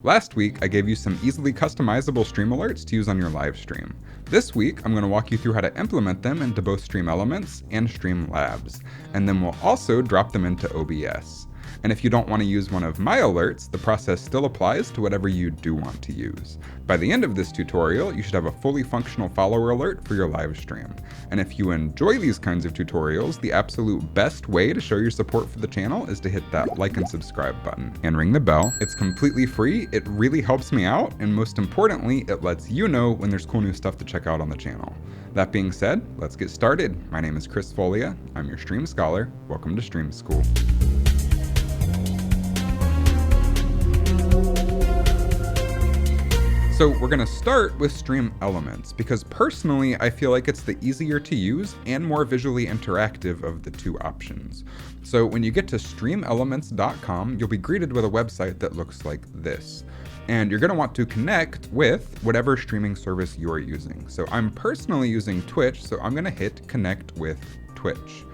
Last week, I gave you some easily customizable stream alerts to use on your live stream. This week, I'm going to walk you through how to implement them into both StreamElements and StreamLabs, and then we'll also drop them into OBS. And if you don't want to use one of my alerts, the process still applies to whatever you do want to use. By the end of this tutorial, you should have a fully functional follower alert for your live stream. And if you enjoy these kinds of tutorials, the absolute best way to show your support for the channel is to hit that like and subscribe button and ring the bell. It's completely free, it really helps me out, and most importantly, it lets you know when there's cool new stuff to check out on the channel. That being said, let's get started. My name is Chris Folea, I'm your Stream Scholar. Welcome to StreamSchool. So we're going to start with StreamElements because personally I feel like it's the easier to use and more visually interactive of the two options. So when you get to StreamElements.com, you'll be greeted with a website that looks like this. And you're going to want to connect with whatever streaming service you're using. So I'm personally using Twitch, so I'm going to hit connect with Twitch.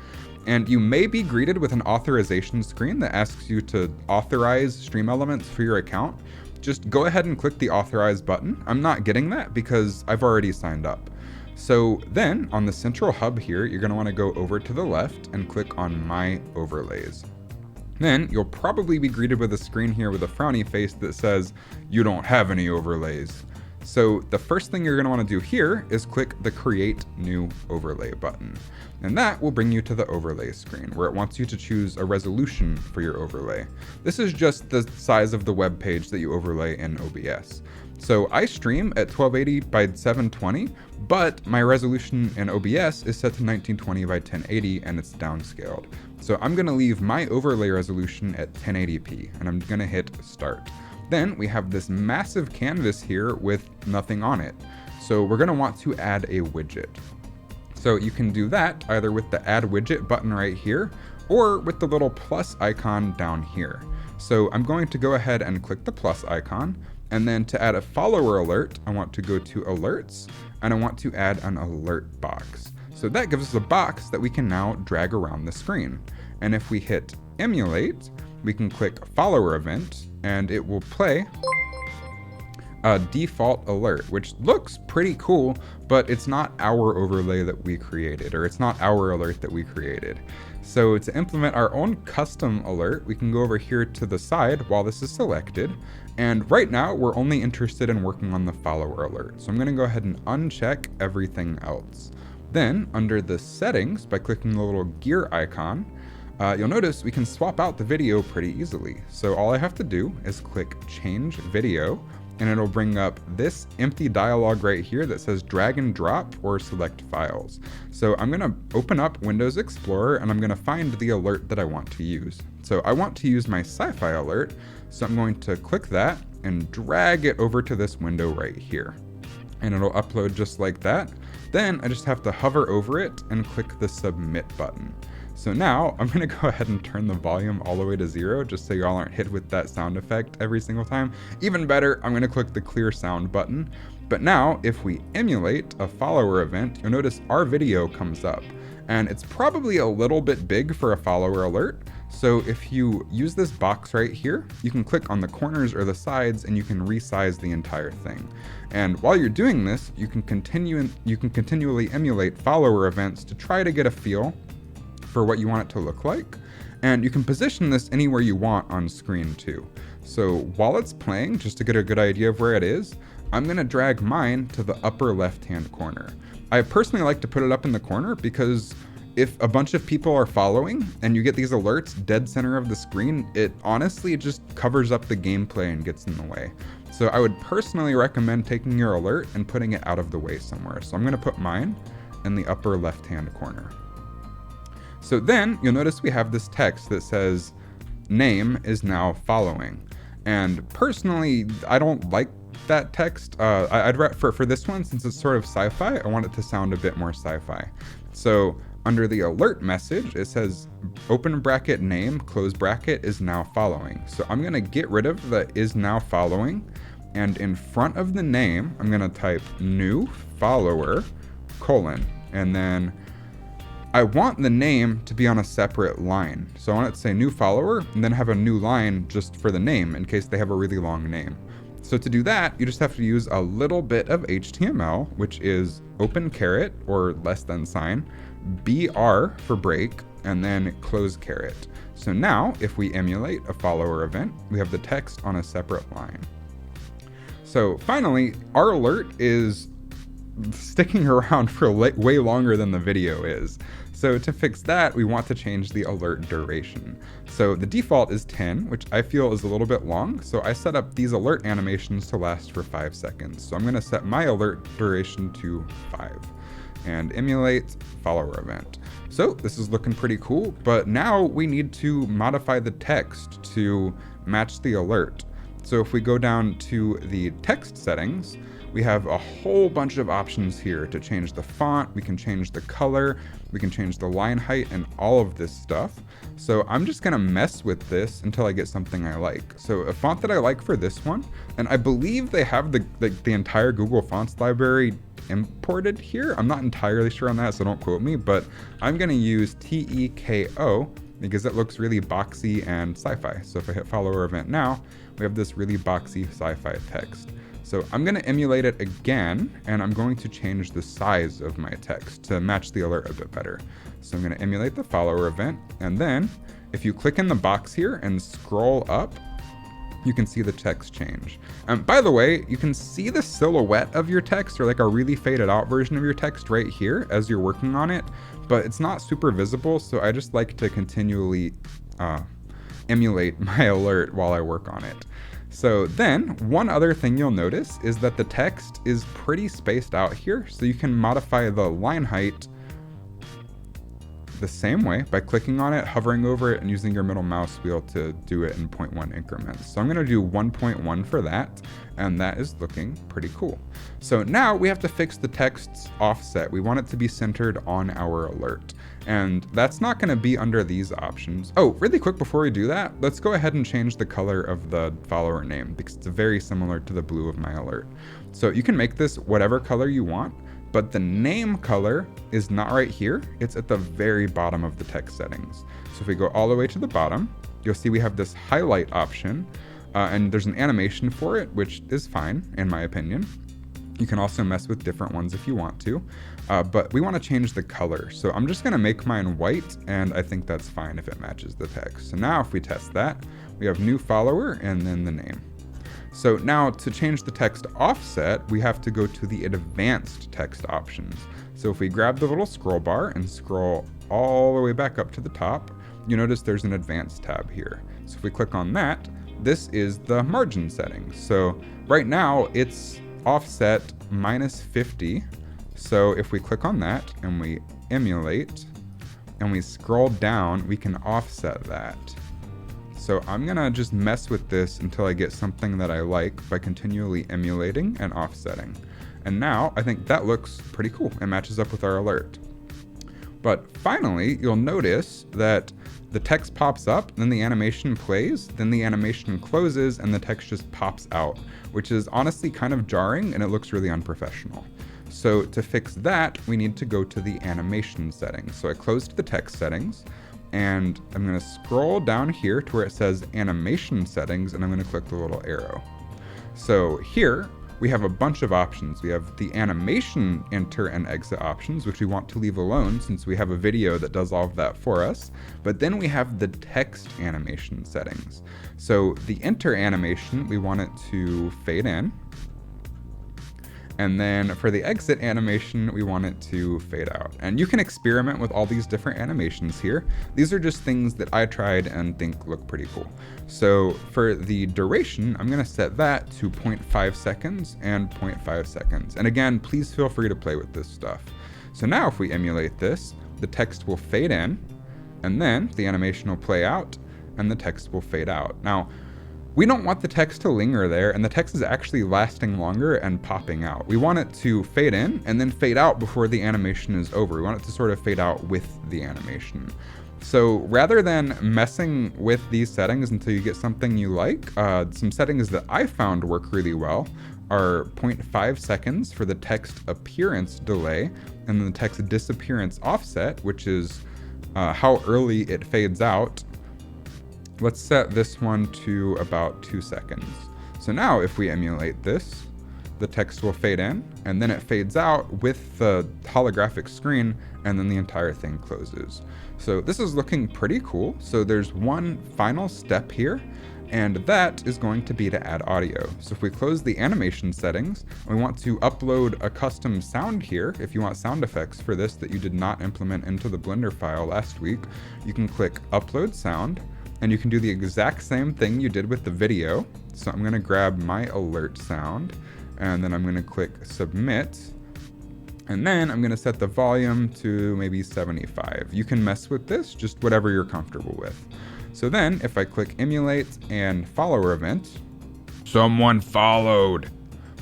And you may be greeted with an authorization screen that asks you to authorize StreamElements for your account. Just go ahead and click the authorize button. I'm not getting that because I've already signed up. So then on the central hub here, you're going to want to go over to the left and click on My Overlays. Then you'll probably be greeted with a screen here with a frowny face that says, you don't have any overlays. So the first thing you're going to want to do here is click the Create New Overlay button. And that will bring you to the overlay screen where it wants you to choose a resolution for your overlay. This is just the size of the web page that you overlay in OBS. So I stream at 1280 by 720, but my resolution in OBS is set to 1920 by 1080 and it's downscaled. So I'm going to leave my overlay resolution at 1080p and I'm going to hit Start. Then we have this massive canvas here with nothing on it. So we're going to want to add a widget. So you can do that either with the Add Widget button right here or with the little plus icon down here. So I'm going to go ahead and click the plus icon, and then to add a follower alert, I want to go to Alerts, and I want to add an alert box. So that gives us a box that we can now drag around the screen. And if we hit Emulate, we can click Follower Event, and it will play a default alert, which looks pretty cool, but it's not our overlay that we created, or it's not our alert that we created. So to implement our own custom alert, we can go over here to the side while this is selected. And right now we're only interested in working on the follower alert. So I'm going to go ahead and uncheck everything else. Then under the settings, by clicking the little gear icon, you'll notice we can swap out the video pretty easily. So all I have to do is click Change Video, and it'll bring up this empty dialog right here that says drag and drop or select files. So I'm going to open up Windows Explorer and I'm going to find the alert that I want to use. So I want to use my sci-fi alert, so I'm going to click that and drag it over to this window right here. And it'll upload just like that. Then I just have to hover over it and click the submit button. So now I'm going to go ahead and turn the volume all the way to 0 just so y'all aren't hit with that sound effect every single time. Even better, I'm going to click the clear sound button. But now if we emulate a follower event, you'll notice our video comes up. And it's probably a little bit big for a follower alert. So if you use this box right here, you can click on the corners or the sides and you can resize the entire thing. And while you're doing this, you can continually emulate follower events to try to get a feel for what you want it to look like. And you can position this anywhere you want on screen too. So while it's playing, just to get a good idea of where it is, I'm going to drag mine to the upper left-hand corner. I personally like to put it up in the corner because if a bunch of people are following and you get these alerts dead center of the screen, it honestly just covers up the gameplay and gets in the way. So I would personally recommend taking your alert and putting it out of the way somewhere. So I'm going to put mine in the upper left-hand corner. So then you'll notice we have this text that says name is now following. And personally, I don't like that text. For this one, since it's sort of sci-fi, I want it to sound a bit more sci-fi. So under the alert message, it says open bracket name, close bracket is now following. So I'm going to get rid of the is now following. And in front of the name, I'm going to type new follower colon. And then I want the name to be on a separate line. So I want it to say new follower and then have a new line just for the name in case they have a really long name. So to do that, you just have to use a little bit of HTML, which is open caret or less than sign, BR for break, and then close caret. So now if we emulate a follower event, we have the text on a separate line. So finally, our alert is sticking around for way longer than the video is. So to fix that, we want to change the alert duration. So the default is 10, which I feel is a little bit long. So I set up these alert animations to last for 5 seconds. So I'm going to set my alert duration to 5 and emulate follower event. So this is looking pretty cool, but now we need to modify the text to match the alert. So if we go down to the text settings, we have a whole bunch of options here to change the font, we can change the color, we can change the line height, and all of this stuff. So I'm just gonna mess with this until I get something I like. So a font that I like for this one, and I believe they have the entire Google Fonts library imported here. I'm not entirely sure on that, so don't quote me, but I'm gonna use TEKO because it looks really boxy and sci-fi. So if I hit follower event now, we have this really boxy sci-fi text. So I'm going to emulate it again, and I'm going to change the size of my text to match the alert a bit better. So I'm going to emulate the follower event, and then if you click in the box here and scroll up, you can see the text change. By the way, you can see the silhouette of your text, or like a really faded out version of your text right here as you're working on it, but it's not super visible, so I just like to continually emulate my alert while I work on it. So then, one other thing you'll notice is that the text is pretty spaced out here, so you can modify the line height the same way by clicking on it, hovering over it, and using your middle mouse wheel to do it in 0.1 increments. So I'm going to do 1.1 for that, and that is looking pretty cool. So now we have to fix the text's offset. We want it to be centered on our alert, and that's not going to be under these options. Oh, really quick before we do that, let's go ahead and change the color of the follower name because it's very similar to the blue of my alert. So you can make this whatever color you want, but the name color is not right here. It's at the very bottom of the text settings. So if we go all the way to the bottom, you'll see we have this highlight option, and there's an animation for it, which is fine, in my opinion. You can also mess with different ones if you want to, but we want to change the color. So I'm just gonna make mine white, and I think that's fine if it matches the text. So now if we test that, we have new follower and then the name. So now to change the text offset, we have to go to the advanced text options. So if we grab the little scroll bar and scroll all the way back up to the top, you notice there's an advanced tab here. So if we click on that, this is the margin settings. So right now it's offset -50. So if we click on that and we emulate and we scroll down, we can offset that. So I'm gonna just mess with this until I get something that I like by continually emulating and offsetting. And now I think that looks pretty cool. It matches up with our alert. But finally, you'll notice that the text pops up, then the animation plays, then the animation closes, and the text just pops out, which is honestly kind of jarring and it looks really unprofessional. So to fix that, we need to go to the animation settings. So I closed the text settings, and I'm gonna scroll down here to where it says animation settings, and I'm gonna click the little arrow. So here we have a bunch of options. We have the animation enter and exit options, which we want to leave alone since we have a video that does all of that for us. But then we have the text animation settings. So the enter animation, we want it to fade in. And then for the exit animation, we want it to fade out. And you can experiment with all these different animations here. These are just things that I tried and think look pretty cool. So for the duration, I'm gonna set that to 0.5 seconds and 0.5 seconds. And again, please feel free to play with this stuff. So now if we emulate this, the text will fade in, and then the animation will play out, and the text will fade out. Now, we don't want the text to linger there, and the text is actually lasting longer and popping out. We want it to fade in and then fade out before the animation is over. We want it to sort of fade out with the animation. So rather than messing with these settings until you get something you like, some settings that I found work really well are 0.5 seconds for the text appearance delay, and then the text disappearance offset, which is how early it fades out. Let's set this one to about 2 seconds. So now if we emulate this, the text will fade in, and then it fades out with the holographic screen, and then the entire thing closes. So this is looking pretty cool. So there's one final step here, and that is going to be to add audio. So if we close the animation settings, we want to upload a custom sound here. If you want sound effects for this that you did not implement into the Blender file last week, you can click Upload Sound, and you can do the exact same thing you did with the video. So I'm gonna grab my alert sound, and then I'm gonna click Submit, and then I'm gonna set the volume to maybe 75. You can mess with this, just whatever you're comfortable with. So then if I click Emulate and Follower Event, someone followed.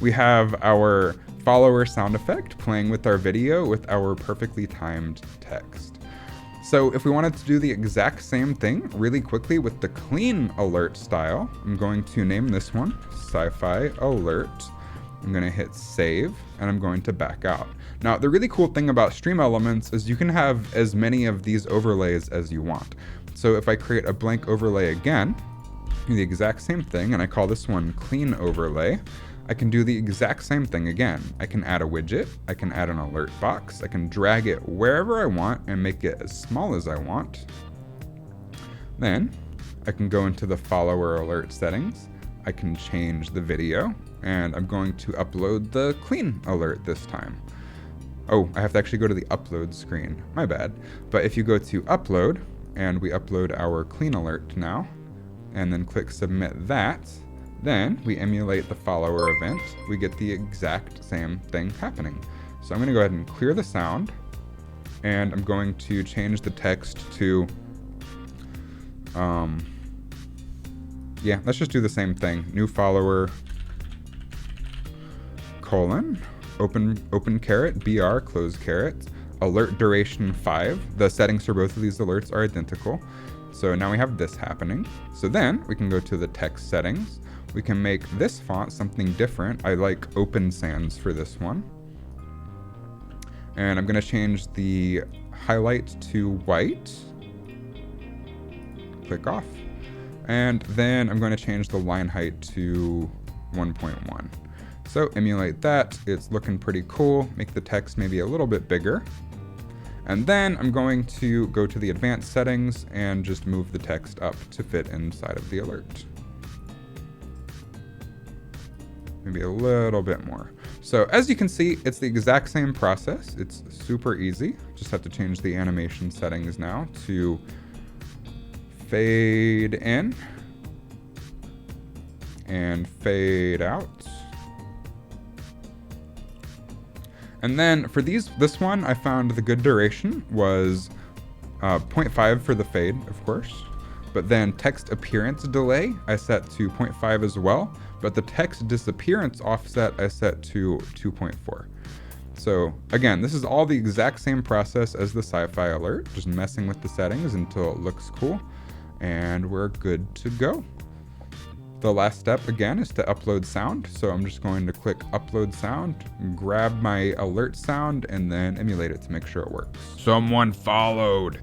We have our follower sound effect playing with our video with our perfectly timed text. So if we wanted to do the exact same thing really quickly with the clean alert style, I'm going to name this one Sci-Fi Alert. I'm gonna hit save, and I'm going to back out. Now, the really cool thing about StreamElements is you can have as many of these overlays as you want. So if I create a blank overlay again, do the exact same thing, and I call this one Clean Overlay, I can do the exact same thing again. I can add a widget, I can add an alert box, I can drag it wherever I want and make it as small as I want. Then I can go into the follower alert settings, I can change the video, and I'm going to upload the clean alert this time. Oh, I have to actually go to the upload screen, my bad. But if you go to upload, and we upload our clean alert now, and then click submit that, then we emulate the follower event, we get the exact same thing happening. So I'm gonna go ahead and clear the sound, and I'm going to change the text to, yeah, let's just do the same thing. New follower, colon, open caret, BR, close caret, alert duration 5. The settings for both of these alerts are identical. So now we have this happening. So then we can go to the text settings. We can make this font something different. I like Open Sans for this one. And I'm gonna change the highlight to white. Click off. And then I'm going to change the line height to 1.1. So emulate that, it's looking pretty cool. Make the text maybe a little bit bigger. And then I'm going to go to the advanced settings and just move the text up to fit inside of the alert. Maybe a little bit more. So as you can see, it's the exact same process. It's super easy. Just have to change the animation settings now to fade in and fade out. And then for this one, I found the good duration was 0.5 for the fade, of course. But then text appearance delay, I set to 0.5 as well. But the text disappearance offset, I set to 2.4. So again, this is all the exact same process as the sci-fi alert, just messing with the settings until it looks cool. And we're good to go. The last step again is to upload sound. So I'm just going to click upload sound, grab my alert sound, and then emulate it to make sure it works. Someone followed.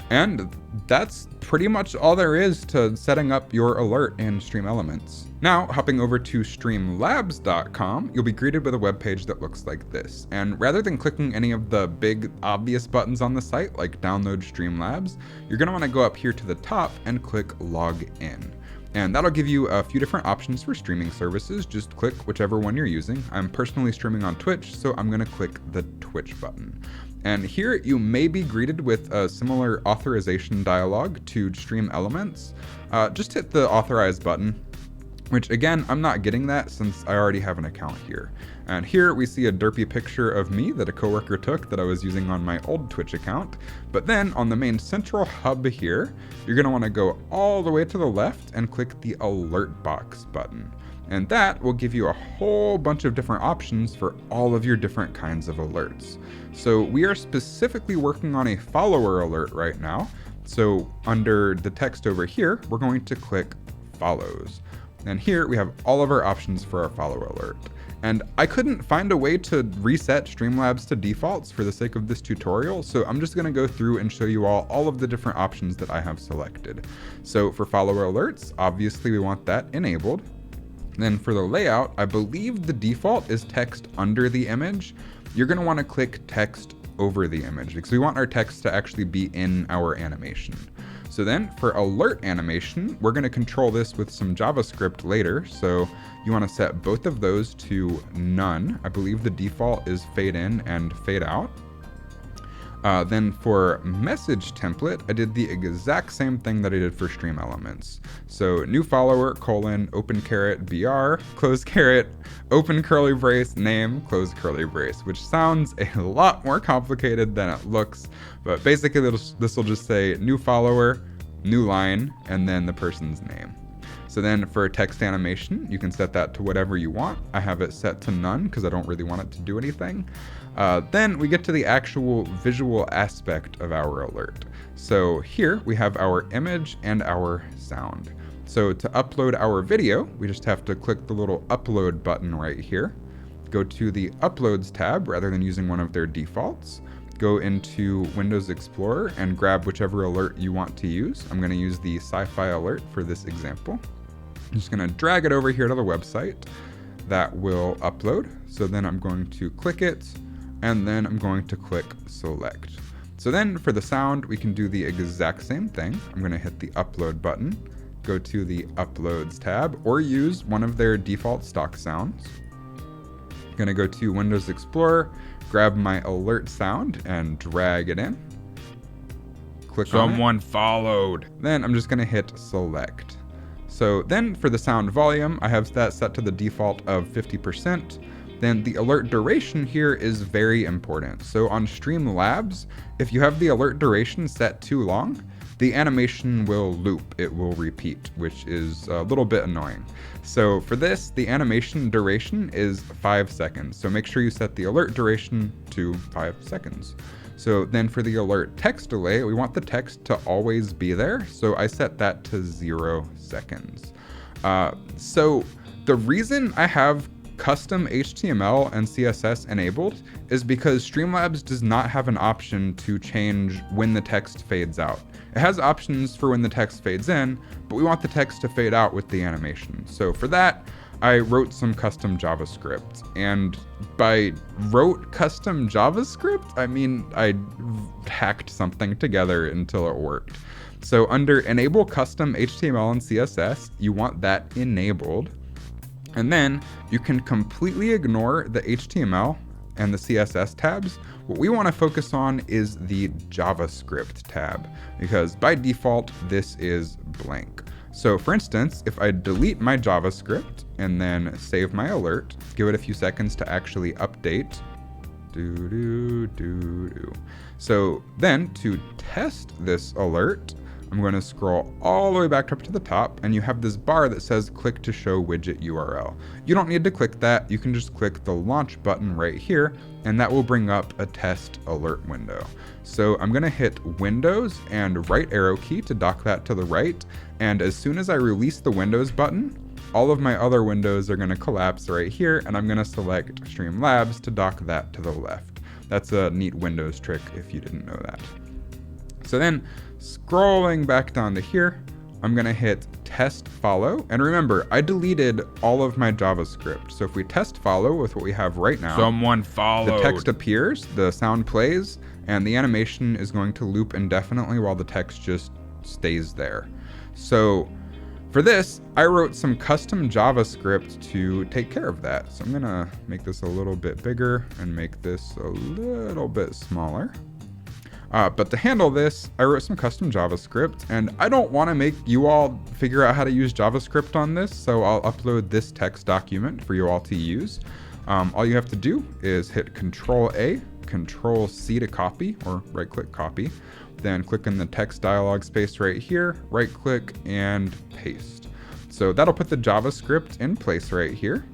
And that's pretty much all there is to setting up your alert in StreamElements. Now, hopping over to StreamLabs.com, you'll be greeted with a web page that looks like this. And rather than clicking any of the big obvious buttons on the site, like download StreamLabs, you're gonna wanna go up here to the top and click log in. And that'll give you a few different options for streaming services. Just click whichever one you're using. I'm personally streaming on Twitch, so I'm gonna click the Twitch button. And here you may be greeted with a similar authorization dialog to StreamElements. Just hit the authorize button, which again, I'm not getting that since I already have an account here. And here we see a derpy picture of me that a coworker took that I was using on my old Twitch account. But then on the main central hub here, you're gonna wanna go all the way to the left and click the alert box button. And that will give you a whole bunch of different options for all of your different kinds of alerts. So we are specifically working on a follower alert right now. So under the text over here, we're going to click follows. And here we have all of our options for our follower alert. And I couldn't find a way to reset StreamLabs to defaults for the sake of this tutorial, so I'm just gonna go through and show you all of the different options that I have selected. So for follower alerts, obviously we want that enabled. Then for the layout, I believe the default is text under the image. You're gonna wanna click text over the image because we want our text to actually be in our animation. So then for alert animation, we're gonna control this with some JavaScript later. So you wanna set both of those to none. I believe the default is fade in and fade out. Then for message template, I did the exact same thing that I did for StreamElements. So new follower, colon, open caret, BR, close caret, open curly brace, name, close curly brace, which sounds a lot more complicated than it looks. But basically this will just say new follower, new line, and then the person's name. So then for text animation, you can set that to whatever you want. I have it set to none because I don't really want it to do anything. Then we get to the actual visual aspect of our alert. So here we have our image and our sound. So to upload our video, we just have to click the little upload button right here. Go to the Uploads tab rather than using one of their defaults. Go into Windows Explorer and grab whichever alert you want to use. I'm going to use the sci-fi alert for this example. I'm just going to drag it over here to the website. That will upload. So then I'm going to click it, and then I'm going to click select. So then for the sound, we can do the exact same thing. I'm going to hit the upload button, go to the Uploads tab, or use one of their default stock sounds. I'm going to go to Windows Explorer, grab my alert sound and drag it in. Click on it. Someone followed. Then I'm just going to hit select. So then for the sound volume, I have that set to the default of 50%. Then the alert duration here is very important. So on StreamLabs, if you have the alert duration set too long, the animation will loop, it will repeat, which is a little bit annoying. So for this, the animation duration is 5 seconds. So make sure you set the alert duration to 5 seconds. So then for the alert text delay, we want the text to always be there. So I set that to 0 seconds. So the reason I have custom HTML and CSS enabled is because StreamLabs does not have an option to change when the text fades out. It has options for when the text fades in, but we want the text to fade out with the animation. So for that, I wrote some custom JavaScript. And by wrote custom JavaScript, I mean I hacked something together until it worked. So under enable custom HTML and CSS, you want that enabled. And then you can completely ignore the HTML and the CSS tabs. What we want to focus on is the JavaScript tab, because by default, this is blank. So for instance, if I delete my JavaScript and then save my alert, give it a few seconds to actually update. So then to test this alert, I'm going to scroll all the way back up to the top, and you have this bar that says click to show widget URL. You don't need to click that. You can just click the launch button right here, and that will bring up a test alert window. So I'm going to hit Windows and right arrow key to dock that to the right. And as soon as I release the Windows button, all of my other windows are going to collapse right here, and I'm going to select StreamLabs to dock that to the left. That's a neat Windows trick if you didn't know that. So then scrolling back down to here, I'm gonna hit test follow. And remember, I deleted all of my JavaScript. So if we test follow with what we have right now, Someone followed. the text appears, the sound plays, and the animation is going to loop indefinitely while the text just stays there. So for this, I wrote some custom JavaScript to take care of that. So I'm gonna make this a little bit bigger and make this a little bit smaller. But to handle this, I wrote some custom JavaScript, and I don't want to make you all figure out how to use JavaScript on this, so I'll upload this text document for you all to use. All you have to do is hit Control-A, Control-C to copy, or right-click copy, then click in the text dialog space right here, right-click, and paste. So that'll put the JavaScript in place right here.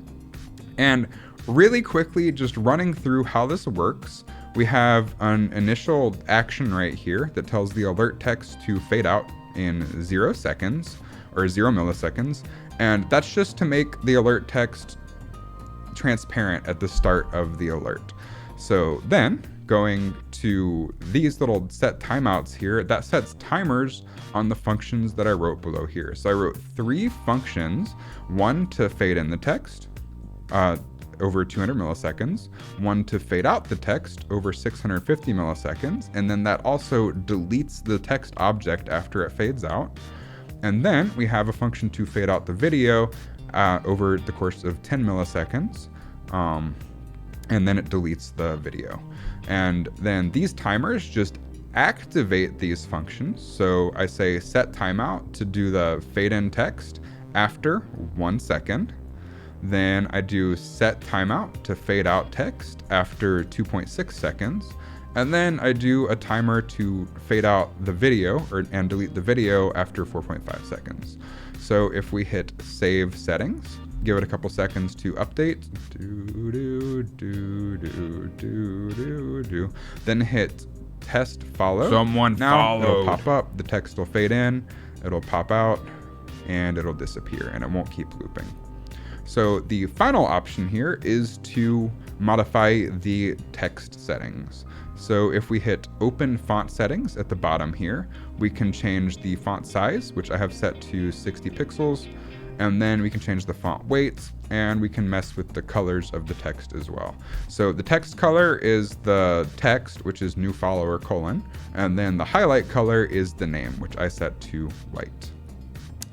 And really quickly, just running through how this works, we have an initial action right here that tells the alert text to fade out in 0 seconds or 0 milliseconds. And that's just to make the alert text transparent at the start of the alert. So then going to these little set timeouts here, that sets timers on the functions that I wrote below here. So I wrote 3 functions, one to fade in the text over 200 milliseconds, one to fade out the text over 650 milliseconds, and then that also deletes the text object after it fades out. And then we have a function to fade out the video over the course of 10 milliseconds, and then it deletes the video. And then these timers just activate these functions. So I say set timeout to do the fade in text after 1 second. Then I do set timeout to fade out text after 2.6 seconds. And then I do a timer to fade out the video and delete the video after 4.5 seconds. So if we hit save settings, give it a couple seconds to update, then hit test follow. Someone now followed. It'll pop up, the text will fade in, it'll pop out, and it'll disappear, and it won't keep looping. So the final option here is to modify the text settings. So if we hit open font settings at the bottom here, we can change the font size, which I have set to 60 pixels, and then we can change the font weight, and we can mess with the colors of the text as well. So the text color is the text, which is new follower : and then the highlight color is the name, which I set to white.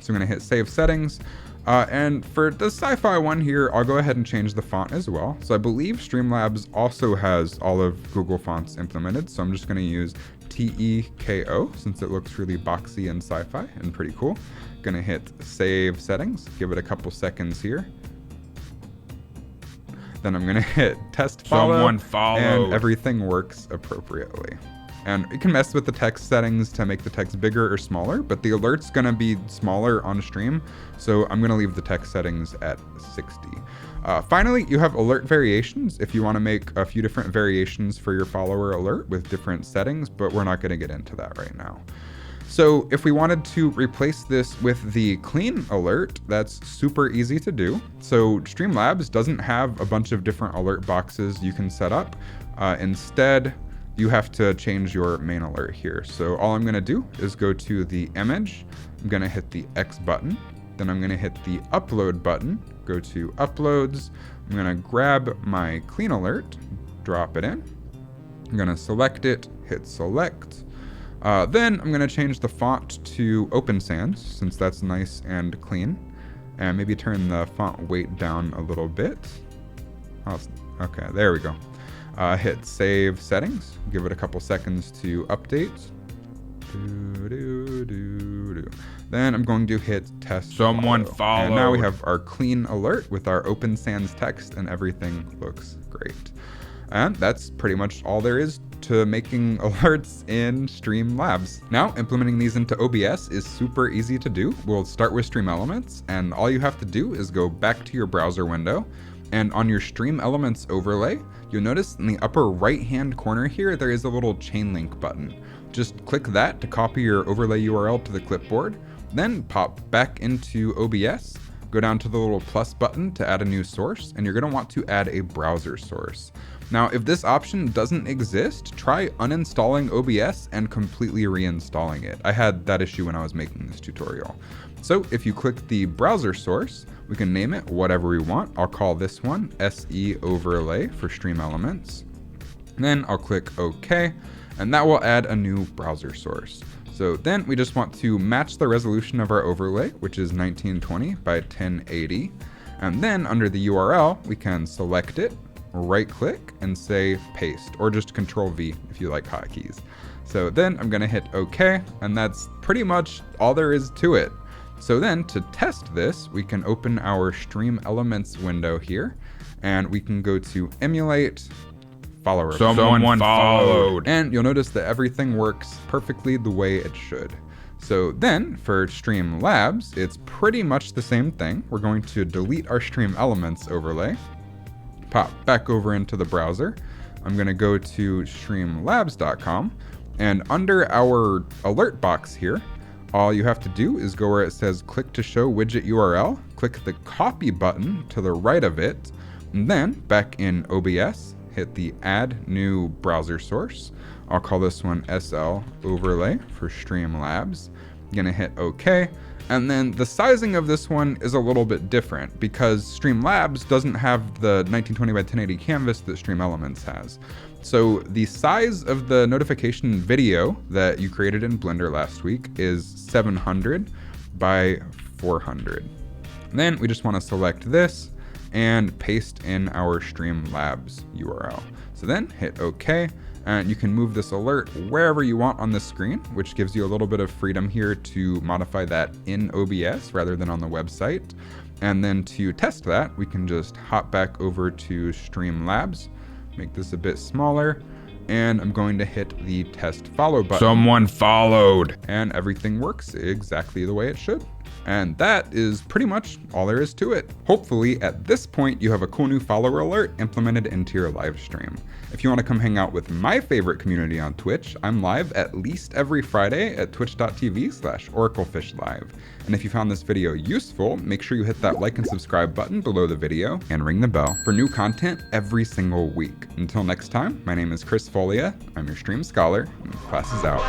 So I'm gonna hit save settings. And for the sci-fi one here, I'll go ahead and change the font as well. So I believe StreamLabs also has all of Google fonts implemented. So I'm just going to use TEKO since it looks really boxy and sci-fi and pretty cool. Going to hit save settings, give it a couple seconds here. Then I'm going to hit test follow. Someone followed. And everything works appropriately. And you can mess with the text settings to make the text bigger or smaller, but the alert's gonna be smaller on stream, so I'm gonna leave the text settings at 60. Finally, you have alert variations if you wanna make a few different variations for your follower alert with different settings, but we're not gonna get into that right now. So if we wanted to replace this with the clean alert, that's super easy to do. So StreamLabs doesn't have a bunch of different alert boxes you can set up. Instead, you have to change your main alert here. So all I'm gonna do is go to the image, I'm gonna hit the X button, then I'm gonna hit the upload button, go to uploads, I'm gonna grab my clean alert, drop it in, I'm gonna select it, hit select, then I'm gonna change the font to Open Sans, since that's nice and clean, and maybe turn the font weight down a little bit. Okay, there we go. Hit save settings, give it a couple seconds to update. Then I'm going to hit test Someone follow. followed. And now we have our clean alert with our Open Sans text, and everything looks great. And that's pretty much all there is to making alerts in StreamLabs. Now, implementing these into OBS is super easy to do. We'll start with StreamElements, and all you have to do is go back to your browser window, and on your StreamElements overlay, you'll notice in the upper right-hand corner here, there is a little chain link button. Just click that to copy your overlay URL to the clipboard, then pop back into OBS, go down to the little plus button to add a new source, and you're gonna want to add a browser source. Now, if this option doesn't exist, try uninstalling OBS and completely reinstalling it. I had that issue when I was making this tutorial. So if you click the browser source, we can name it whatever we want. I'll call this one SE Overlay for StreamElements. Then I'll click OK, and that will add a new browser source. So then we just want to match the resolution of our overlay, which is 1920 by 1080. And then under the URL, we can select it, right click and say paste, or just Control V if you like hotkeys. So then I'm gonna hit OK, and that's pretty much all there is to it. So then to test this, we can open our StreamElements window here, and we can go to emulate, follower. Someone followed. And you'll notice that everything works perfectly the way it should. So then for StreamLabs, it's pretty much the same thing. We're going to delete our StreamElements overlay, pop back over into the browser. I'm gonna go to streamlabs.com, and under our alert box here, all you have to do is go where it says click to show widget URL, click the copy button to the right of it, And then back in OBS, hit the add new browser source. I'll call this one SL overlay for StreamLabs. Gonna hit OK. And then the sizing of this one is a little bit different because StreamLabs doesn't have the 1920 by 1080 canvas that StreamElements has. So the size of the notification video that you created in Blender last week is 700 by 400. And then we just want to select this and paste in our StreamLabs URL. So then hit OK. And you can move this alert wherever you want on the screen, which gives you a little bit of freedom here to modify that in OBS rather than on the website. And then to test that, we can just hop back over to StreamLabs, make this a bit smaller, and I'm going to hit the test follow button. Someone followed. And everything works exactly the way it should. And that is pretty much all there is to it. Hopefully at this point you have a cool new follower alert implemented into your live stream. If you want to come hang out with my favorite community on Twitch, I'm live at least every Friday at twitch.tv/oraclefishlive. And if you found this video useful, make sure you hit that like and subscribe button below the video and ring the bell for new content every single week. Until next time, my name is Chris Folea, I'm your stream scholar, and class is out.